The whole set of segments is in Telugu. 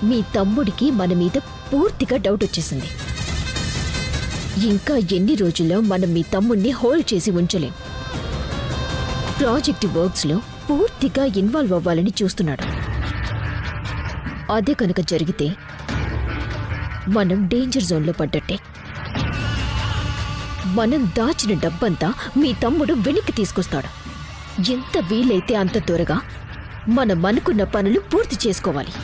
మీ తమ్ముడికి మన మీద పూర్తిగా డౌట్ వచ్చేసింది. ఇంకా ఎన్ని రోజుల్లో మనం మీ తమ్ముడిని హోల్డ్ చేసి ఉంచలేం. ప్రాజెక్ట్ వర్క్స్ లో పూర్తిగా ఇన్వాల్వ్ అవ్వాలని చూస్తున్నాడు. అదే కనుక జరిగితే మనం డేంజర్ జోన్లో పడ్డట్టే. మనం దాచిన డబ్బంతా మీ తమ్ముడు వెనక్కి తీసుకొస్తాడు. ఎంత వీలైతే అంత త్వరగా మనం అనుకున్న పనులు పూర్తి చేసుకోవాలి.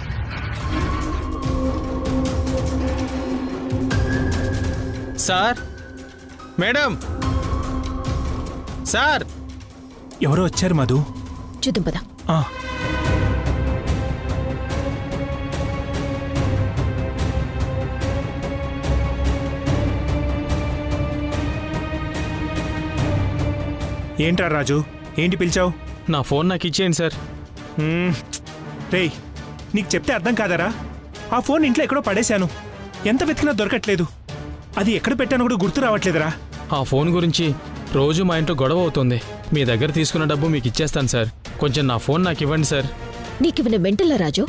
Sir, madam, sir. ఎవరో వచ్చారు మధు. చూద్దాం పద. ఏంట్రా రాజు, ఏంటి పిలిచావు? నా ఫోన్ నాకు ఇచ్చేయండి సార్. రేయ్, నీకు చెప్తే అర్థం కాదరా? ఆ ఫోన్ ఇంట్లో ఎక్కడో పడేశాను. ఎంత వెతికినా దొరకట్లేదు. అది ఎక్కడ పెట్టానో కూడా గుర్తు రావట్లేదురా. ఆ ఫోన్ గురించి రోజు మా ఇంట్లో గొడవ అవుతుంది. మీ దగ్గర తీసుకున్న డబ్బు మీకు ఇచ్చేస్తాను సార్. కొంచెం నా ఫోన్ నాకు ఇవ్వండి సార్. నీకివన్న మెంటల్లా రాజు?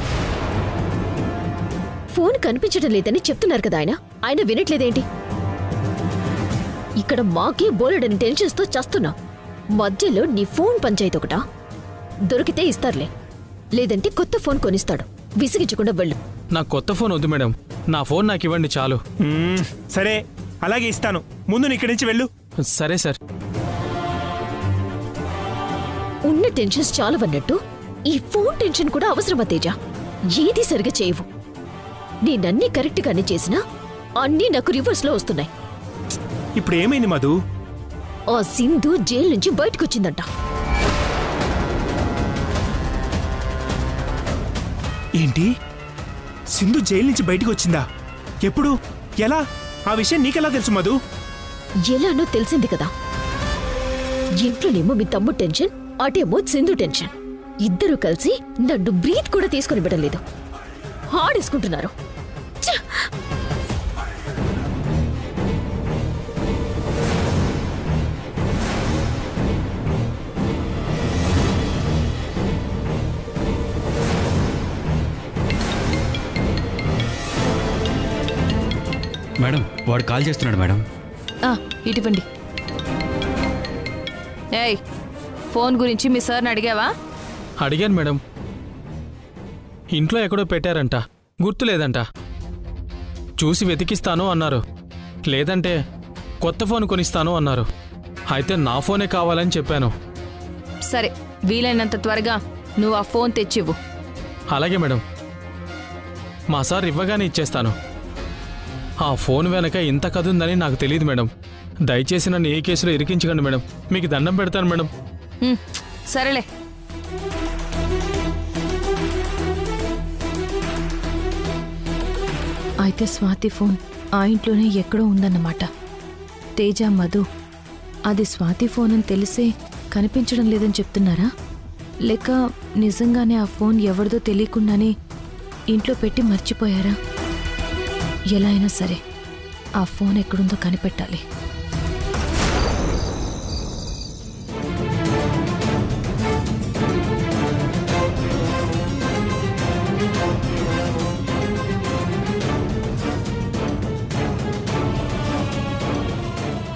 ఫోన్ కనిపించడం లేదని చెప్తున్నారు కదా ఆయన వినట్లేదేంటి? ఇక్కడ మాకే బోలెడని టెన్షన్స్తో చస్తున్నా. మధ్యలో నీ ఫోన్ పంచాయతీ ఒకటా? దొరికితే ఇస్తారులే, లేదంటే కొత్త ఫోన్ కొనిస్తాడు. విసిగించకుండా వెళ్ళు. నాకు కొత్త ఫోన్ వద్దు మేడం, నా ఫోన్ నాకు ఇవ్వండి చాలు. సరే, అలాగే ఇస్తాను. ముందు ఇక్కడి నుంచి వెళ్ళు. సరే సార్. ఉన్న టెన్షన్స్ చాలవన్నట్టు ఈ ఫోన్ టెన్షన్ కూడా అవసరమా తేజ? ఏది సరిగా చేయవు. నేనన్నీ కరెక్ట్గానే చేసినా అన్నీ నాకు రివర్స్ లో వస్తున్నాయి. ఇప్పుడు ఏమైంది మధు? ఆ సింధు జైలు నుంచి బయటకొచ్చిందంట. ఏంటి? సింధు జైలు నుంచి బయటకు వచ్చిందా? ఎప్పుడు? ఎలా? ఆ విషయం నీకెలా తెలుసు మధు? ఎలానో తెలిసింది కదా. ఇంట్లోనేమో మీ తమ్ముడు టెన్షన్, అటేమో సింధు టెన్షన్. ఇద్దరూ కలిసి నన్ను బ్రీత్ కూడా తీసుకుని బిడలేదు. ఆడేసుకుంటున్నారు. మేడం, వాడు కాల్ చేస్తున్నాడు మేడం. ఇటువంటి ఏయ్, ఫోన్ గురించి మీ సార్ని అడిగావా? అడిగాను మేడం. ఇంట్లో ఎక్కడో పెట్టారంట, గుర్తులేదంట. చూసి వెతికిస్తాను అన్నారు. లేదంటే కొత్త ఫోన్ కొనిస్తాను అన్నారు. అయితే నా ఫోనే కావాలని చెప్పాను. సరే, వీలైనంత త్వరగా నువ్వు ఆ ఫోన్ తెచ్చివ్వు. అలాగే మేడం, మా సార్ ఇవ్వగానే ఇచ్చేస్తాను. ఆ ఫోన్ వెనక ఇంత కథ ఉందని నాకు తెలియదు మేడం. దయచేసి నన్ను ఏ కేసులో ఇరికించకండి మేడం. మీకు దండం పెడతాను మేడం. సరేలే. అయితే స్వాతి ఫోన్ ఆ ఇంట్లోనే ఎక్కడో ఉందన్నమాట. తేజ, మధు అది స్వాతి ఫోన్ అని తెలిసే కనిపించడం లేదని చెప్తున్నారా? లేక నిజంగానే ఆ ఫోన్ ఎవరిదో తెలియకుండానే ఇంట్లో పెట్టి మర్చిపోయారా? ఎలా అయినా సరే ఆ ఫోన్ ఎక్కడుందో కనిపెట్టాలి.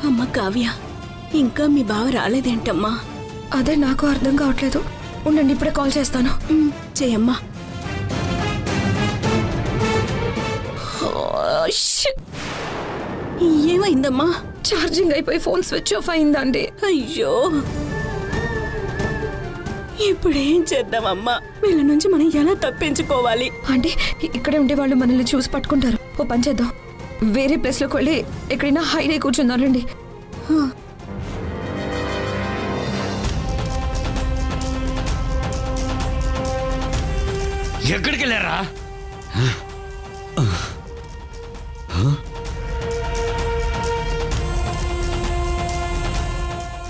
అమ్మ కావ్య, ఇంకా మీ బావ రాలేదేంటమ్మా? అదే నాకు అర్థం కావట్లేదు. ఉండండి, ఇప్పుడే కాల్ చేస్తాను. చేయమ్మా. ఏమైందమ్మా? ఛార్జింగ్ అయిపోయి ఫోన్ స్విచ్ ఆఫ్ అయిందండి. అయ్యో, ఇప్పుడేం చేద్దామమ్మా? వీళ్ళ నుంచి మనం ఎలా తప్పించుకోవాలి? అంటే ఇక్కడే ఉండే వాళ్ళు మనల్ని చూసి పట్టుకుంటారు. ఓ పని చేద్దాం, వేరే ప్లేస్ లోకి వెళ్ళి ఎక్కడైనా హైడ్ అయి కూర్చుందాం రండి. ఎక్కడికి వెళ్ళారా?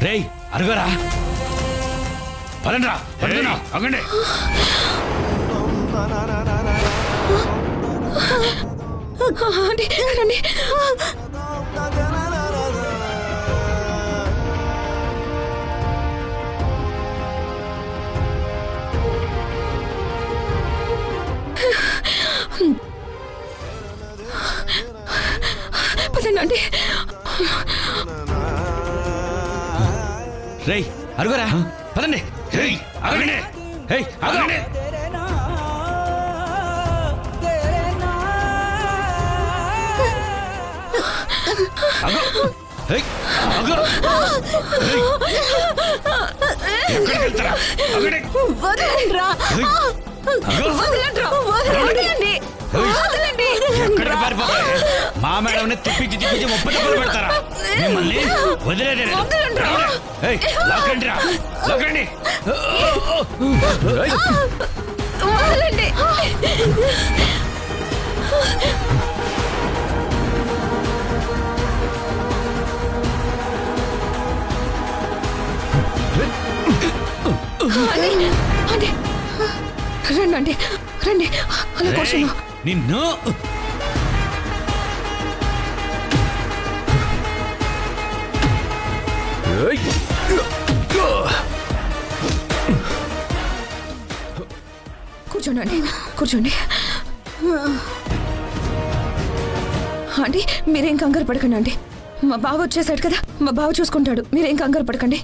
రేయ్, అరుగరా, పదండ్రా, అగండి. రండి. రేయ్ అరుగరా పదండి. రేయ్ ఆగండి. రేయ్ ఆగండి. ఎక్కడికి వెళ్తారా? ఎక్కడికి పారిపోతారు? మా మేడంని తిప్పించి తిప్పించి 30 డబ్బులు పెడతారా? మిమ్మల్ని వదిలేదే. లాగండిరా, లాగండి. రండి రండి, అలా కూర్చున్నా. నిన్ను కూర్చోండి కూర్చోండి. ఆంటీ మీరేం కంగారు పడకండి ఆంటీ. మా బావ వచ్చేసాడు కదా, మా బావ చూసుకుంటాడు. మీరేం కంగారు పడకండి.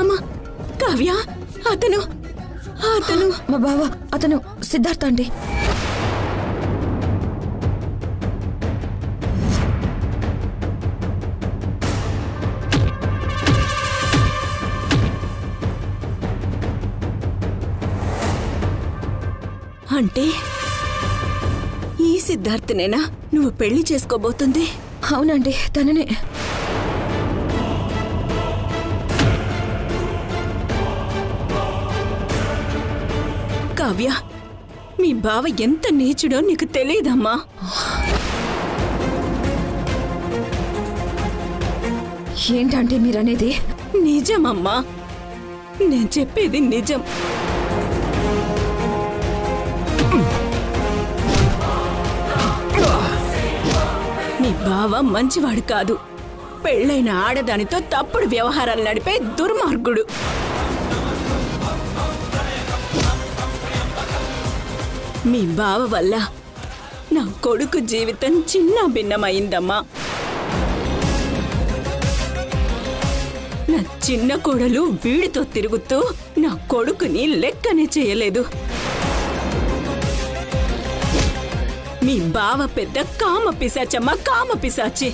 అమ్మా కావ్య, అతను అతను మా బావ, అతను సిద్ధార్థ అండి. అంటే ఈ సిద్ధార్థనేనా నువ్వు పెళ్లి చేసుకోబోతుంది? అవునండి, తననే. కావ్య, మీ బావ ఎంత నీచుడో నీకు తెలియదమ్మా. ఏంటంటే మీరనేది? నిజమమ్మా, నేను చెప్పేది నిజం. నీ బావ మంచివాడు కాదు. పెళ్ళైన ఆడదానితో తప్పుడు వ్యవహారాలు నడిపే దుర్మార్గుడు. మీ బావ వల్ల నా కొడుకు జీవితం చిన్న భిన్నమైందమ్మా. నా చిన్న కోడలు వీడితో తిరుగుతూ నా కొడుకుని లెక్కనే చేయలేదు. మీ బావ పెద్ద కామ పిశాచమ్మ, కామ పిశాచి.